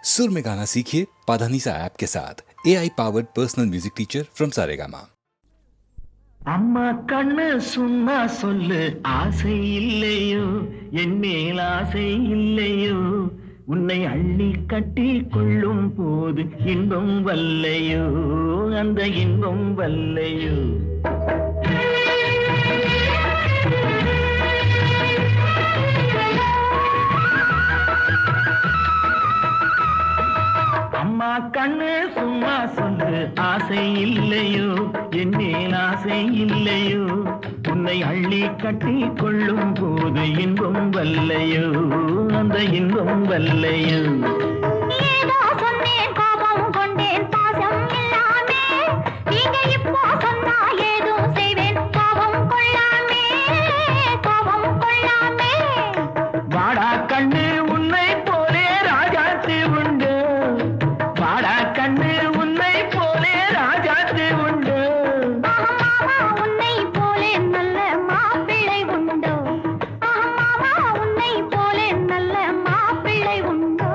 सुर में गाना सीखिए पाधानीसा ऐप के साथ AI powered personal music teacher from Saregama. அம்மா கண்ணு சும்மா சொல்லு ஆசை இல்லையோ என் மேல் ஆசை இல்லையோ உன்னை அள்ளி கட்டி கொள்ளும் போது இன்பம் வல்லையோ அந்த இன்பம் வல்லையோ. அம்மா கண்ணு சும்மா சொல்லு ஆசை இல்லையோ என் மேல் ஆசை இல்லையோ உன்னை அள்ளி கட்டி கொள்ளும் போது இன்பம் வல்லையோ அந்த இன்பம் வல்லையோ. வாடா கண்ணு உன்னை போலே ராஜாத்தி உண்டு, வாடா கண்ணு உன்னை போலே ராஜாத்தி உண்டு. உன்னை போலே நல்ல மாப்பிள்ளை உண்டோ, உன்னை போலே நல்ல மாப்பிள்ளை உண்டோ.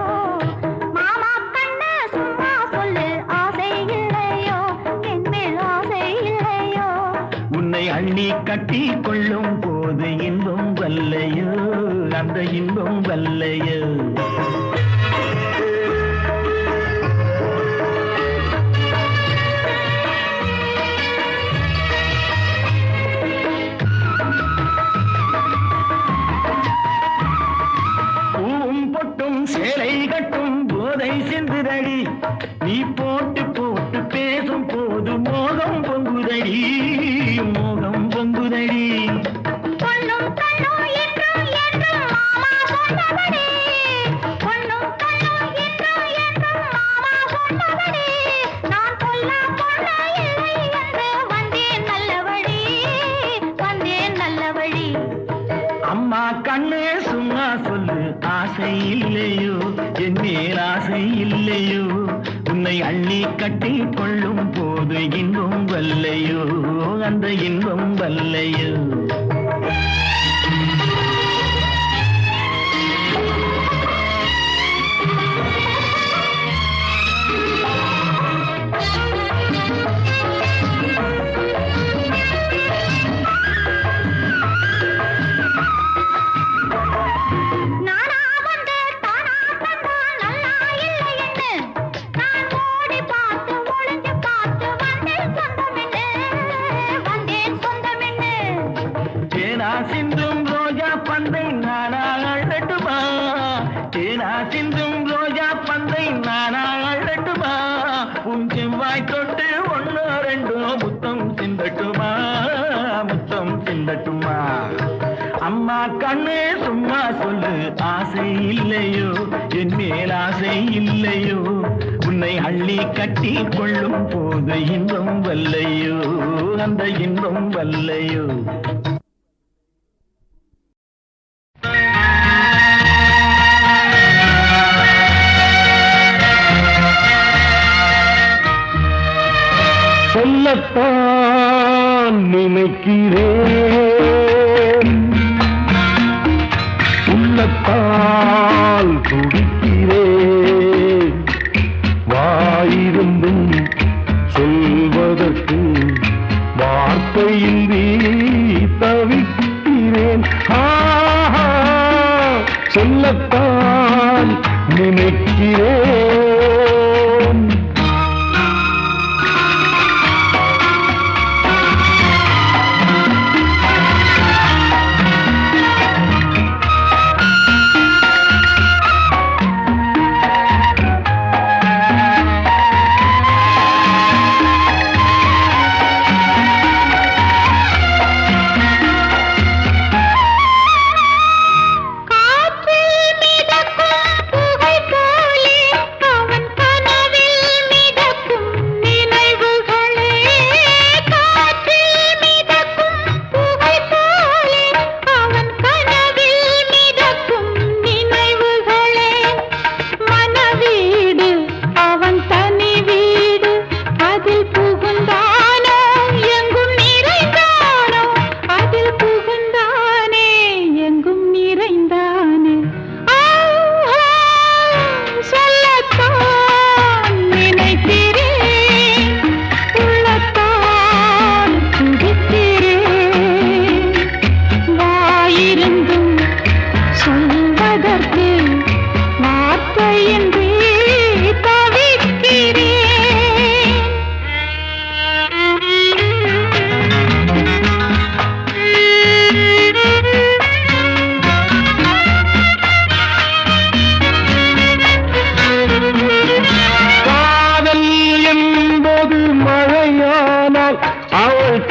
மாமா கண்ணு சும்மா சொல்லு ஆசை இல்லையோ என் மேல் ஆசை இல்லையோ உன்னை அள்ளி கட்டி கொள்ளும் போது இன்பம் வல்லையோ அந்த இன்பம் வல்லையோ. பூவும் பொட்டும் சேலை கட்டும் போதை சென்றுதடி, நீ போட்டு போட்டு பேசும் போது மோகம் பொங்குதடி மோகம் பொங்குதடி. பொன்னும் கண்ணும் என்றும் என்றும் மாமா சொன்னபடி, பொன்னும் கண்ணும் என்றும் என்றும் மாமா சொன்னபடி, நான் சொல்ல பொண்ணு இல்லை என்று வந்தேன் நல்ல வழி, வந்தேன் நல்ல வழி. அம்மா கண்ணே சும்மா சொல்லு ஆசை இல்லையோ என் மேல் ஆசை இல்லையோ உன்னை அள்ளி கட்டி கொள்ளும் போது இன்பம் வல்லையோ அந்த இன்பம் வல்லையோ. நானா வந்து தானா தந்தா நல்லா இல்லை என்று நான் ஓடி பார்த்து ஒளிஞ்சு பார்த்து வந்தேன் சொந்தமென்று, வந்தேன் சொந்தமென்று. தேனா சிந்தும் ரோஜா பந்தை நானா அழட்டுமா, தேனா சிந்தும் ரோஜா பந்தை நானா அழட்டுமா, உன் செவ்வாய் தொட்டு ஒன்னோ ரெண்டோ முத்தம் சிந்தட்டுமா முத்தம் சிந்தட்டுமா. அம்மா கண்ணே சும்மா சொல்லு ஆசை இல்லையோ என் மேல் ஆசை இல்லையோ உன்னை அள்ளி கட்டி கொள்ளும் போது இன்பம் வல்லையோ அந்த இன்பம் வல்லையோ. சொல்லத்தான் நினைக்கிறேன், உள்ளத்தால் துடிக்கிறேன், வாயிருந்தும் சொல்வதற்கு வார்த்தையின்றி தவிக்கிறேன். சொல்லத்தான் நினைக்கிறேன். காற்றில் மிதக்கும் புகை போலே அவன் கனவில்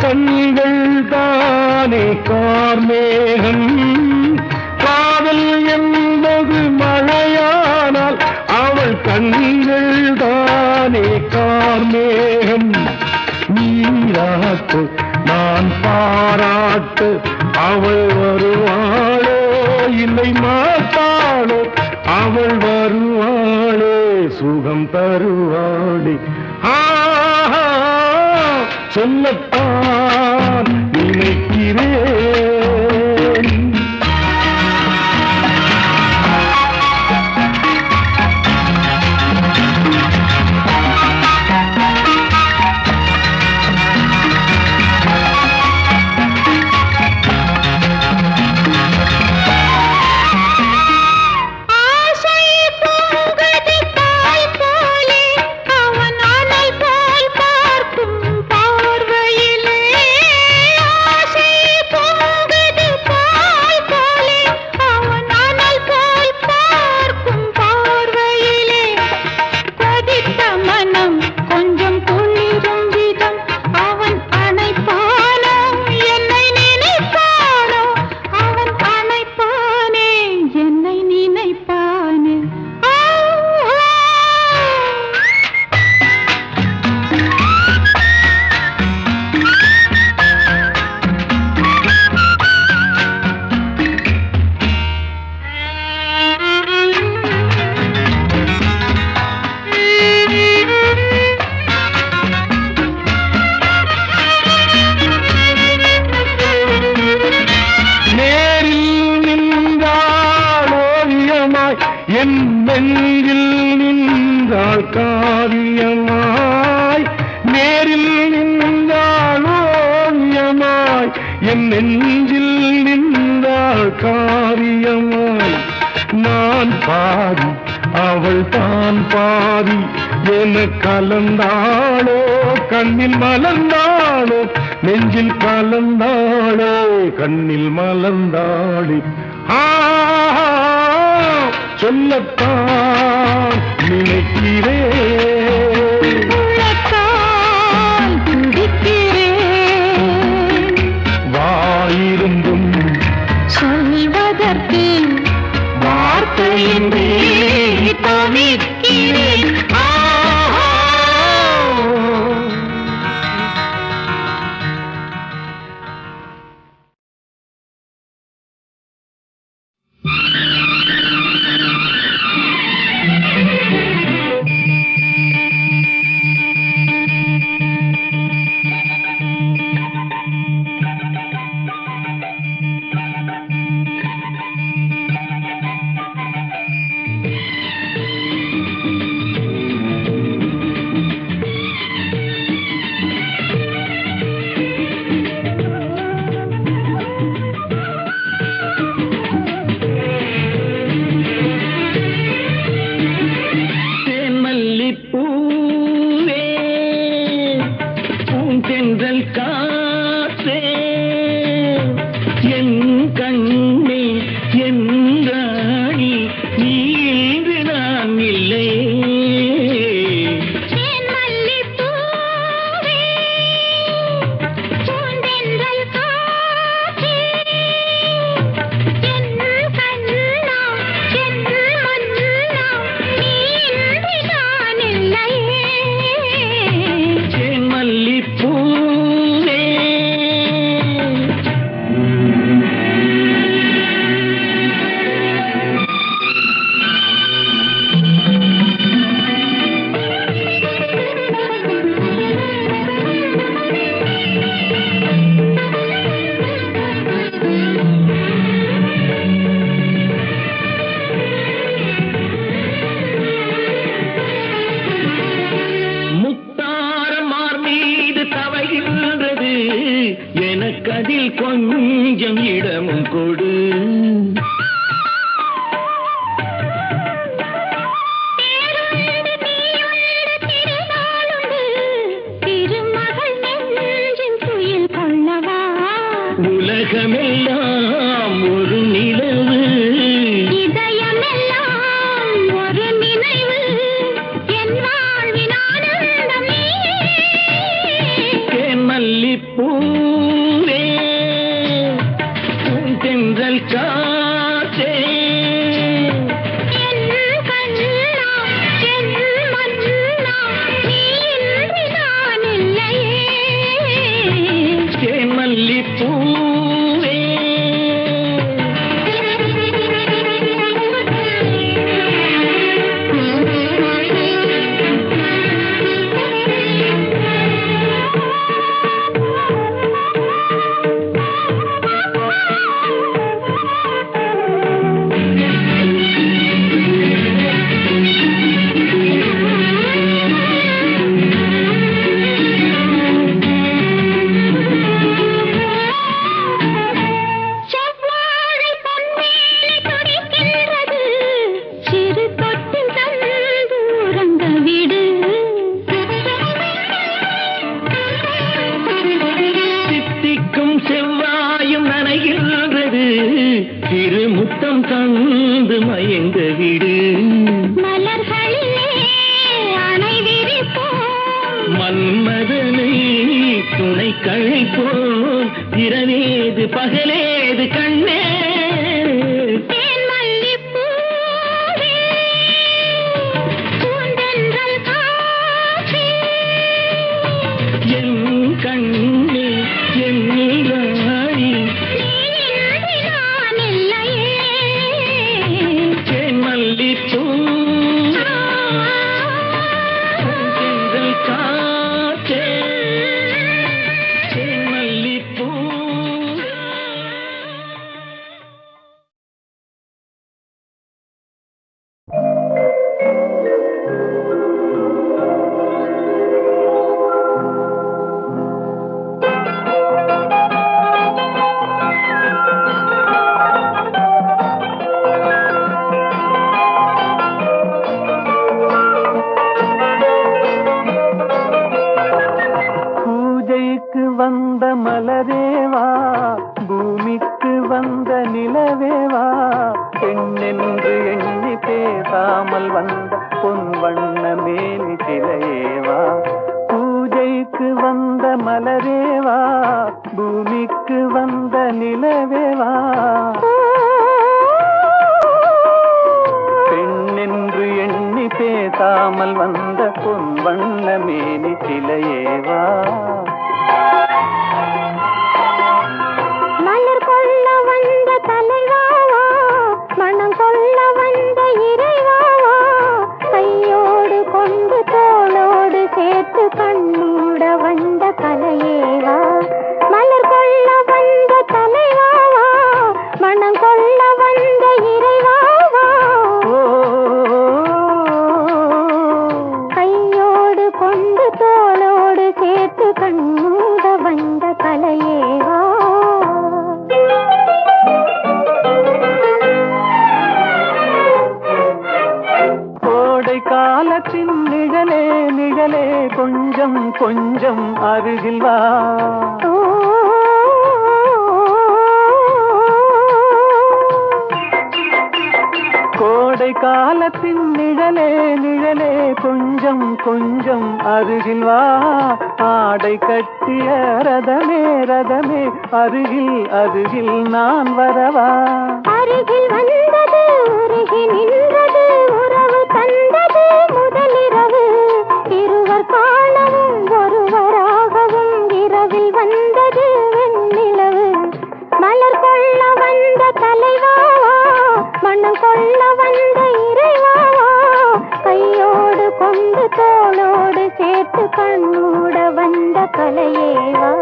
கண்கள் தானே கார்மேகம். காதல் என்பது மழையானால் அவள் கண்கள் தானே கார்மேகம். நீராட்டு நான் பாராட்டு அவள் வருவாளோ இல்லை மாட்டாளோ, அவள் வருவாளே சுகம் தருவாளே. சொல்லத்தான் நினைக்கிறேன். என் நெஞ்சில் நின்றாள் காவியமாய். நேரில் நின்றாள் ஓவியமாய். என் நெஞ்சில் நின்றாள் காவியமாய். நான் பாதி அவள் தான் பாதி என கலந்தாளோ, கண்ணில் மலர்ந்தாளோ, நெஞ்சில் கலந்தாளோ, கண்ணில் மலர்ந்தாளே. சொல்லத்தான் நினைக்கிறேன். வாயிருந்தும் சொல்வதற்கு வார்த்தையின்றி தவிக்கிறேன். எனக்கதில் கொஞ்சம் இடமும் கொடு. உலகமெல்லாம் ஒரு நிலவு, இதயமெல்லாம் ஒரு நினைவு, என் வாழ்வின் ஆனந்தம் நீ. தேன் மல்லிப்பூ மேனி சிலையேவா, பூஜைக்கு வந்த மலரேவா, பூமிக்கு வந்த நிலவேவா, பெண்ணென்று எண்ணி பேசாமல் வந்த பொன் வண்ண மேனி சிலையேவா, மலர் கொள்ள வந்த தலைவாவா, மனம் கொள்ள வந்த இறைவாவா, கையோடு கொண்டு தோளோடு சேர்த்து கண்ணூட வந்த கலையேவா, மலர் கொள்ள வந்த தலைவாவா, மனம் கொள்ள வந்த இறைவாவா, கையோடு கொண்டு தோளோடு சேர்த்து கண்ணூட வந்த கலையேவா. கோடை காலத்தின் நிழலே நிழலே கொஞ்சம் கொஞ்சம் அருகில் வா, கோடை காலத்தின் நிழலே நிழலே கொஞ்சம் கொஞ்சம் அருகில் வா, ஆடை கட்டிய ரதமே ரதமே அருகில் அருகில் நான் வரவா, அருகில் வந்தது உருகி நின்றது உறவு தந்தது முதலிரவு, இருவர் காணவும் ஒருவராகவும் இரவில் வந்தது வெண்ணிலவு, மலர் கொள்ள வந்த தலைவாவா, மனம் கொள்ள வந்த இறைவாவா, கையோடு கொண்டு தோளோடு சேர்த்து கண்ணூட வந்த கலையேவா.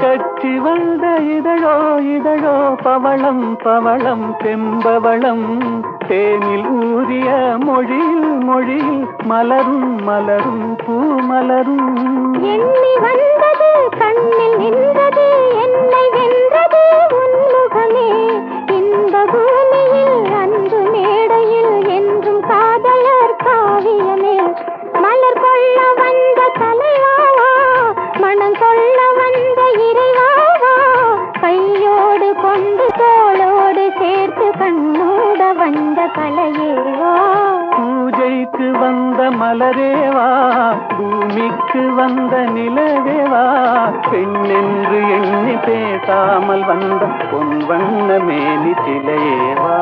கட்சி வந்த இதழோ இதழோ பவளம் பவளம் செம்பவளம், தேனில் ஊறிய மொழியில் மொழியில் மலரும் மலரும் பூமலரும், எண்ணி வந்தது கண்ணில் நின்றது என்னை வென்றது உன்முகமே, இந்த பூமியில் அன்று மேடையில் என்றும் காதலர் காவியமே, மலர் கொள்ள வந்த தலைவாவா, மனம் கொள்ள வந்த இறைவாவா, கையோடு கொண்டு தோளோடு சேர்த்து கண்ணூட வந்த கலையேவா, பூஜைக்கு வந்த மலரேவா, பூமிக்கு வந்த நிலவேவா, பெண்ணென்று எண்ணி பேசாமல் வந்த பொன் வண்ண மேனி சிலையேவா.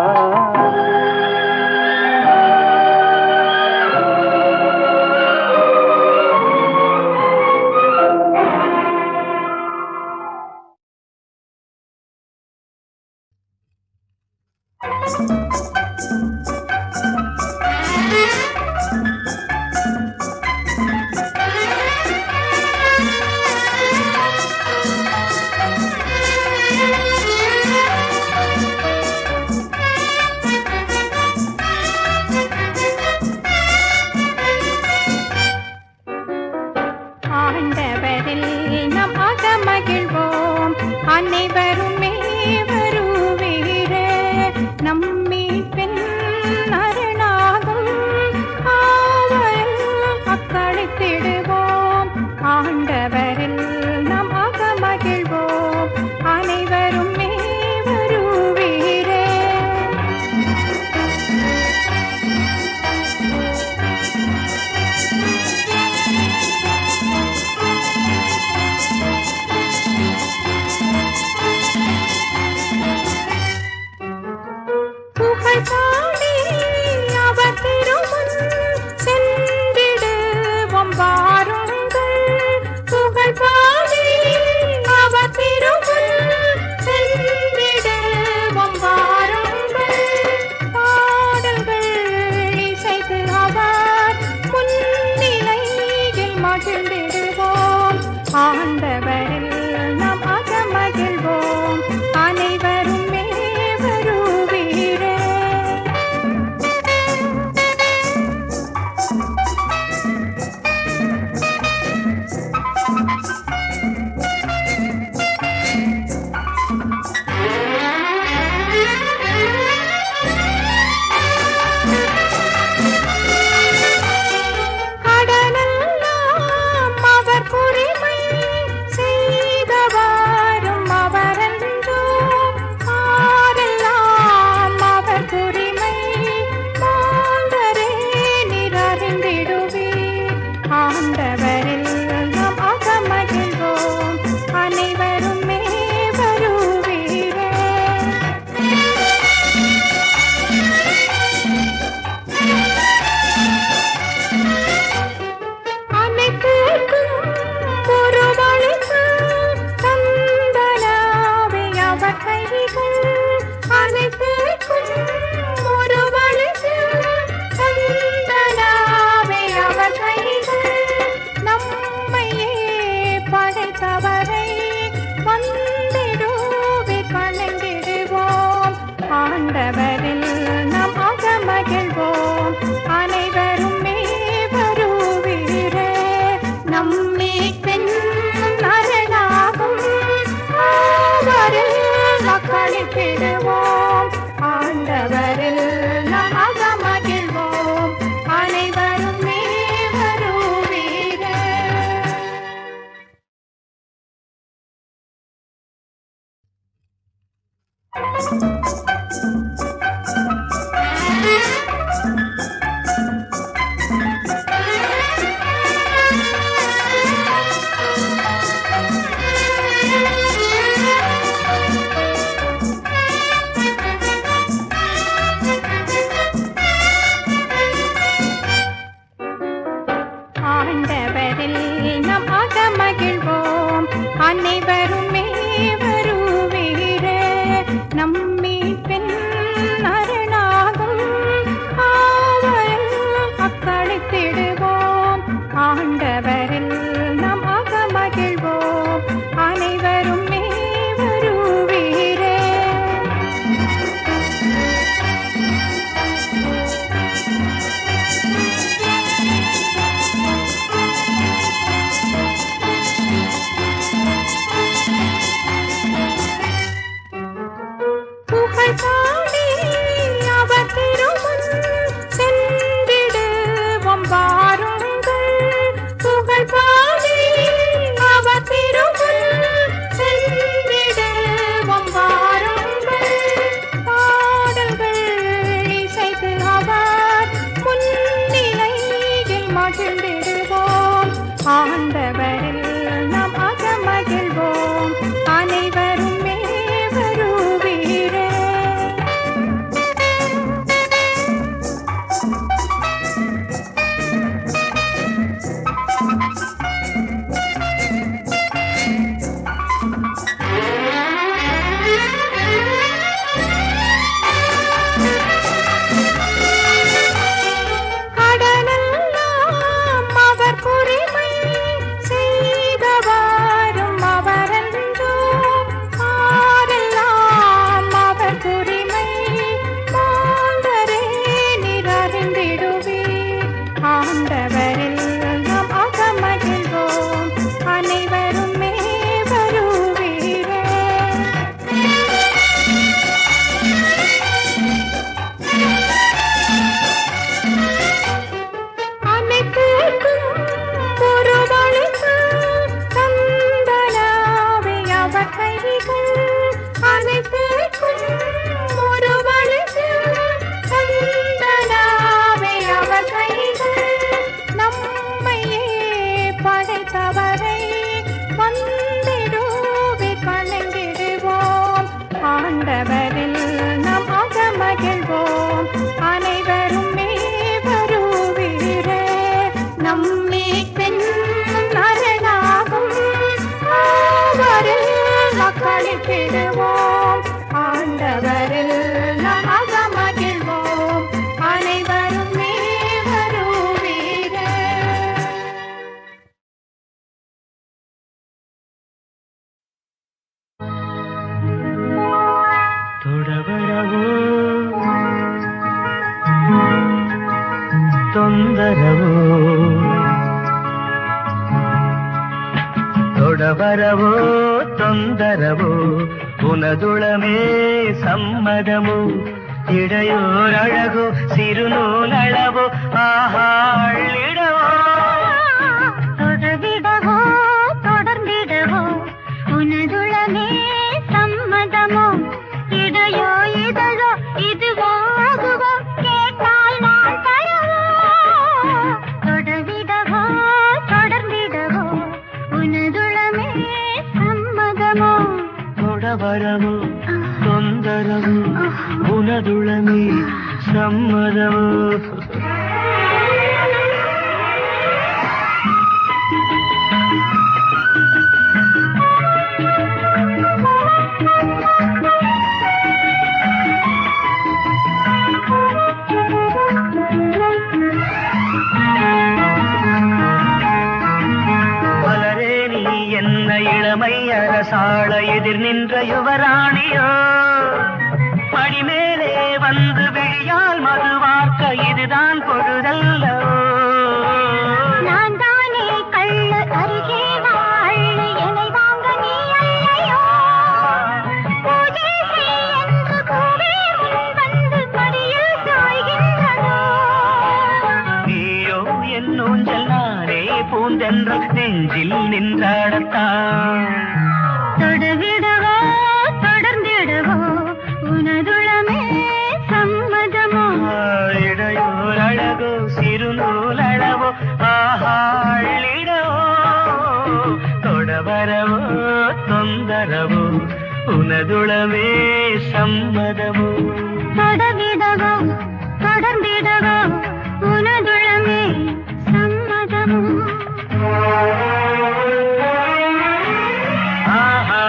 ஆண்டவரில் நாம் அகமகிழ்வோம், அனைவருமே வருவீர, நம்மீ பெண் அருணாகும் ஆவல் அக்களித்திடுவோம், ஆண்டவரில் நாம் அகமகிழ்வோம், அனைவருமே வருவீர. புகழ் பாடி அவர் திருமுன் சென்றிடுவோம் வாருங்கள், புகழ் பாடி அவர் திருமுன் சென்றிடுவோம் வாருங்கள், பாடல்கள் இசைத்து அவர் முன்னிலையில் மகிழ்ந்திடுவோம், ஆண்டவரில் நாம் அகமகிழ்வோம், அனைவருமே வருவீரே. நம்மே பெண் அரணாகும் ஆவரில் மக்களிப்பிடுவோம் ஆண்டவரில் நாம் அகமகிழ்வோம் அனைவரும் வருவீர. ஆண்டவரில் நாம் அகமகிழ்வோம் அனைவருமே வருவீர. நம்மே பெண் அரணாகும் ஆவரில் மக்களிப்பிடுவோம் ஆண்டவரில் நாம் அகமகிழ்வோம் அனைவருமே வருவீர. புகழ் பாடி அவர் திருமுன் சென்றிடுவோம் வாருங்கள். புகழ் பாடி அவர் திருமுன் சென்றிடுவோம் வாருங்கள். பாடல்கள் இசைத்து அவர் முன்னிலையில் மகிழ்ந்திடுவோம் ஆண்டவரில் நாம் அகமகிழ்வோம் அனைவருமே வருவீர. கடலெல்லாம் அவர் உரிமை செய்தவரும் அவரன்றோ ஆரெல்லாம் அவர் உரிமை மாந்தரே நிறைந்திடுவீர் ஆண்டவரில் நாம் அகமகிழ்வோம் அனைவருமே வருவீர. அனைத்துக்கும் பொருளளித்து தந்தனாவே அவர் கைகள். அனைத்துக்கும் பொருளளித்து தந்தனாவே அவர் கைகள். நம்மையே படைத்தவரை வந்திடுவே கணங்கிடுவோம் ஆண்டவரில் நாம் அகமகிழ்வோம் அனைவருமே வருவீர. நம்மே பெண் அரணாகும் ஆவரில் மக்களிப்பிடுவோம் ஆண்டவரில் நாம் அகமகிழ்வோம் அனைவருமே வருவீர. ತೊಡಬರವೋ ತೊಂದರವೋ ತೊಡಬರವೋ ತೊಂದರವೋ ಉನದುಳಮೇ ಸಮ್ಮದಮು இடையோரழகோ சிறுநூலளவோ ஆஹாளிடவோ தொடர்ந்திடவோ தொடர்ந்திடவோ உனதுளமே சம்மதமோ இடையோ இதழோ இதுவோ அதுவோ கேட்டால் நான் தரவோ. தொடர்ந்திடவோ தொடர்ந்திடவோ உனதுளமே சம்மதமோ ತೊಡಬರವೋ ತೊಂದರವೋ ಉನದುಳಮೇ ಸಮ್ಮದವೋ. மலரே நீ என்ன இளமை அரசாள எதிர் நின்ற யுவராணியோ மடிமேலே வந்து விழியால் மது வார்க்க இதுதான் பொழுதல்லோ. நான் தானே கள்ள அருகே நெஞ்சில் நின்றாடத்தான். தொடர்ந்திடவோ தொடர்ந்திடவோ உனதுளமே சம்மதமோ? இடையோர் அழகோ சிறுநூல் அளவோ ஆஹாளிடவோ தொடவரவோ தொந்தரவோ உனதுளமே சம்மதமோ? தொடர்ந்திடவோ தொடர்ந்திடவோ உனதுளமே சம்மதமோ? ஆஹா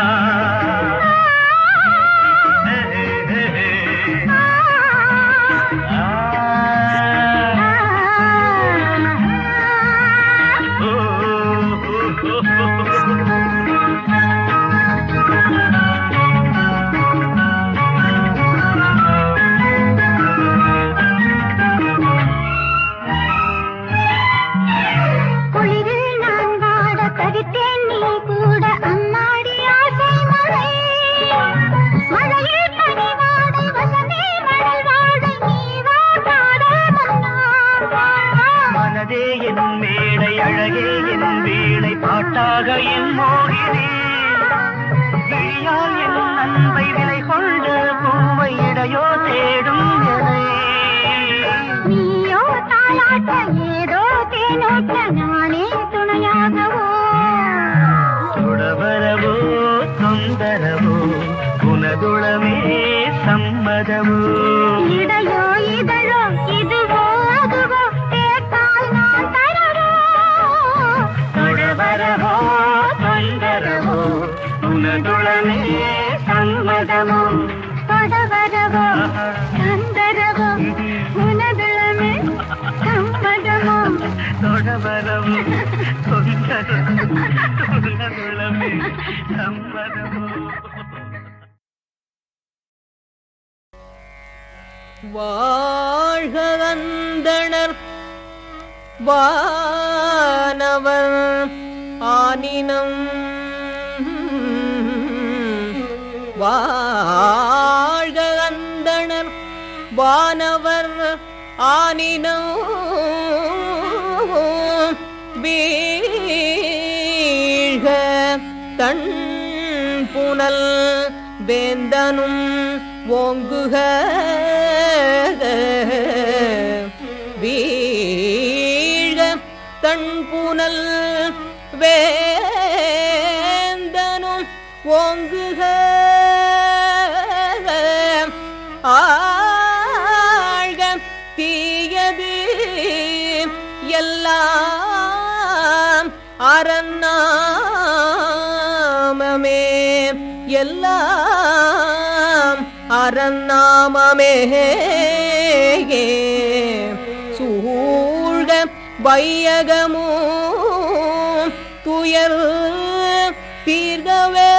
குளிரில் நான் வாட தவித்தேன் நீ கூட அம்மாடி ஆசை மழை. மழையில் பனி வாடை வசமே மணல் வாடை நீ வா காதல் மன்னா. மனதே என் மேடை அழகே என் வீணை பாட்டாக என் மோகினே விழியால் என் அன்பை விலை கொண்ட பூவை இடையோ தேடும் எனை. நீயோ தாலாட்ட ஏதோ தேனோட்ட நானே துணையாகவோ? தொடவரவோ தொந்தரவோ உனதுளமே சம்மதமோ? இடையோ இதழோ இதுவோ அதுவோ கேட்டால் நான் தரவோ? தொடவரவோ தொந்தரவோ உனதுளமே சம்மதமோ? தொடவரவோ சந்தரவோ உனதுளமே சம்மதமோ? தொடவரவோ தொந்தரவோ உனதுளமே சம்மதமோ? வாழ்க அந்தணர் வானவர் ஆனினம் வாழ்க அந்தணர் வானவர் ஆனினம் வீழ்க தன் புனல் வேந்தனும் ஓங்குக வீழ்க தன் புனல் வேந்தனும் ஓங்குக ஆழ்க தீயது எல்லாம் அறநாமமே எல்லாம் அறநாமமே சூழ்க வையகமோ துயர் தீர்கவே